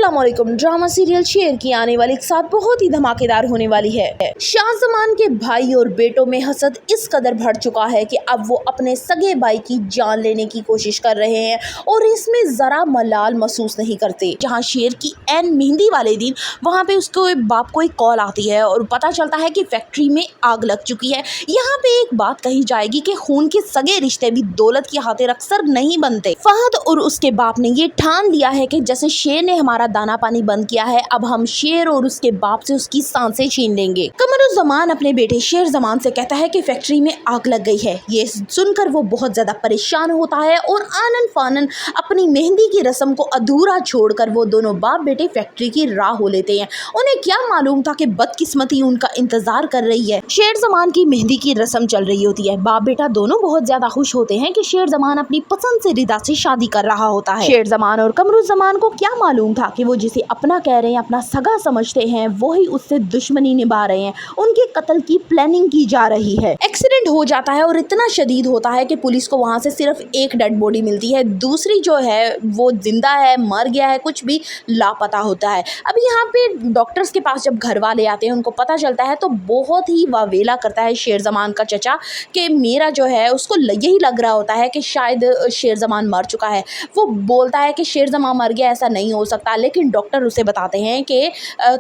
अस्सलामुअलैकुम। Drama serial शेर की आने वाली एक साथ बहुत ही धमाकेदार होने वाली है। शाहजमान के भाई और बेटों में हसद इस कदर बढ़ चुका है कि अब वो अपने सगे भाई की जान लेने की कोशिश कर रहे हैं और इसमें जरा मलाल महसूस नहीं करते। जहां शेर की एन मेहंदी वाले दिन वहां पे उसके बाप को एक कॉल आती है और पता चलता है कि फैक्ट्री में आग लग चुकी है। यहाँ पे एक बात कही जाएगी कि खून के सगे रिश्ते भी दौलत की खातिर अक्सर नहीं बनते। फहद और उसके बाप ने ये ठान लिया है कि जैसे शेर ने हमारा दाना पानी बंद किया है, अब हम शेर और उसके बाप से उसकी सांसें छीन लेंगे। कमरुज़्ज़मान अपने बेटे शेर ज़मान से कहता है कि फैक्ट्री में आग लग गई है। ये सुनकर वो बहुत ज्यादा परेशान होता है और आनन फानन अपनी मेहंदी की रस्म को अधूरा छोड़कर वो दोनों बाप बेटे फैक्ट्री की राह हो लेते हैं। उन्हें क्या मालूम था कि बदकिस्मती उनका इंतजार कर रही है। शेर ज़मान की मेहंदी की रस्म चल रही होती है। बाप बेटा दोनों बहुत ज्यादा खुश होते हैं कि शेर ज़मान अपनी पसंद से रिदा से शादी कर रहा होता है। शेर ज़मान और कमरुज़्ज़मान को क्या मालूम था कि वो जिसे अपना कह रहे हैं, अपना सगा समझते हैं, वो ही उससे दुश्मनी निभा रहे हैं। उनके कत्ल की प्लानिंग की जा रही है। एक्सीडेंट हो जाता है और इतना शदीद होता है कि पुलिस को वहां से सिर्फ एक डेड बॉडी मिलती है, दूसरी जो है वो जिंदा है, मर गया है, कुछ भी लापता होता है। अब यहाँ पे डॉक्टर्स के पास जब घर वाले आते हैं, उनको पता चलता है तो बहुत ही वावेला करता है शेर ज़मान का चचा कि मेरा जो है उसको यही लग रहा होता है कि शायद शेर ज़मान मर चुका है। वो बोलता है कि शेर ज़मान मर गया, ऐसा नहीं हो सकता, लेकिन डॉक्टर उसे बताते हैं कि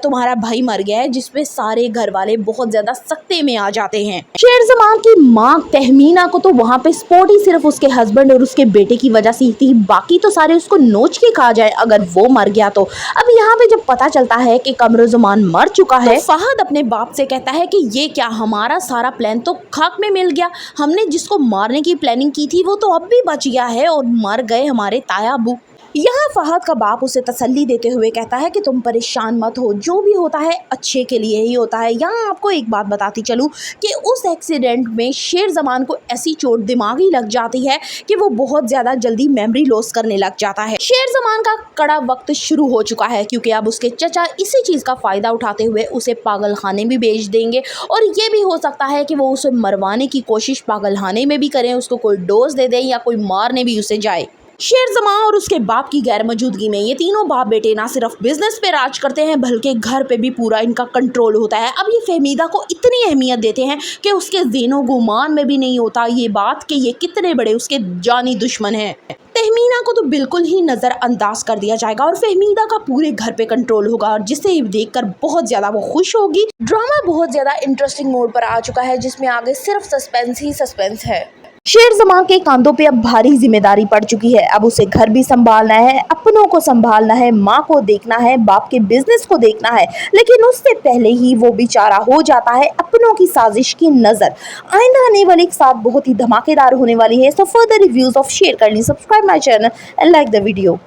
तुम्हारा भाई मर गया है, जिसपे सारे घर वाले बहुत ज़्यादा सख्ते में आ जाते हैं। शेर ज़मान की माँ तहमीना को तो वहाँ पे स्पॉट ही सिर्फ उसके हस्बैंड और उसके बेटे की वजह से थी, बाकी तो सारे उसको नोच के खा जाए अगर वो मर गया तो। अब यहाँ पे जब पता चलता है कि कमरुज़्ज़मान मर चुका है, तो फहद अपने बाप से कहता है कि ये क्या, हमारा सारा प्लान तो खाक में मिल गया। हमने जिसको मारने की प्लानिंग की थी वो तो अब भी बच गया है और मर गए हमारे ताया अबू। यहाँ फहद का बाप उसे तसल्ली देते हुए कहता है कि तुम परेशान मत हो, जो भी होता है अच्छे के लिए ही होता है। यहाँ आपको एक बात बताती चलूँ कि उस एक्सीडेंट में शेर ज़मान को ऐसी चोट दिमागी लग जाती है कि वो बहुत ज़्यादा जल्दी मेमोरी लॉस करने लग जाता है। शेर ज़मान का कड़ा वक्त शुरू हो चुका है क्योंकि अब उसके चचा इसी चीज़ का फ़ायदा उठाते हुए उसे पागल खाने भी भेज देंगे और ये भी हो सकता है कि वो उसे मरवाने की कोशिश पागल खाने में भी करें, उसको कोई डोज दे दें या कोई मारने भी उसे जाए। शेर ज़मान और उसके बाप की गैर मौजूदगी में ये तीनों बाप बेटे ना सिर्फ बिजनेस पे राज करते हैं बल्कि घर पे भी पूरा इनका कंट्रोल होता है। अब ये फहमीदा को इतनी अहमियत देते हैं कि उसके ज़ेनो गुमान में भी नहीं होता ये बात कि ये कितने बड़े उसके जानी दुश्मन हैं। तहमीना को तो बिल्कुल ही नज़रअंदाज कर दिया जाएगा और फहमीदा का पूरे घर पे कंट्रोल होगा और जिसे देखकर बहुत ज़्यादा वो खुश होगी। ड्रामा बहुत ज़्यादा इंटरेस्टिंग मोड पर आ चुका है जिसमें आगे सिर्फ सस्पेंस ही सस्पेंस है। शेर ज़मान के कांधों पे अब भारी जिम्मेदारी पड़ चुकी है। अब उसे घर भी संभालना है, अपनों को संभालना है, माँ को देखना है, बाप के बिजनेस को देखना है, लेकिन उससे पहले ही वो बेचारा हो जाता है अपनों की साजिश की नजर। आइंदा आने वाली एक साथ बहुत ही धमाकेदार होने वाली है। So further reviews of share कर ली, subscribe my channel and like the video.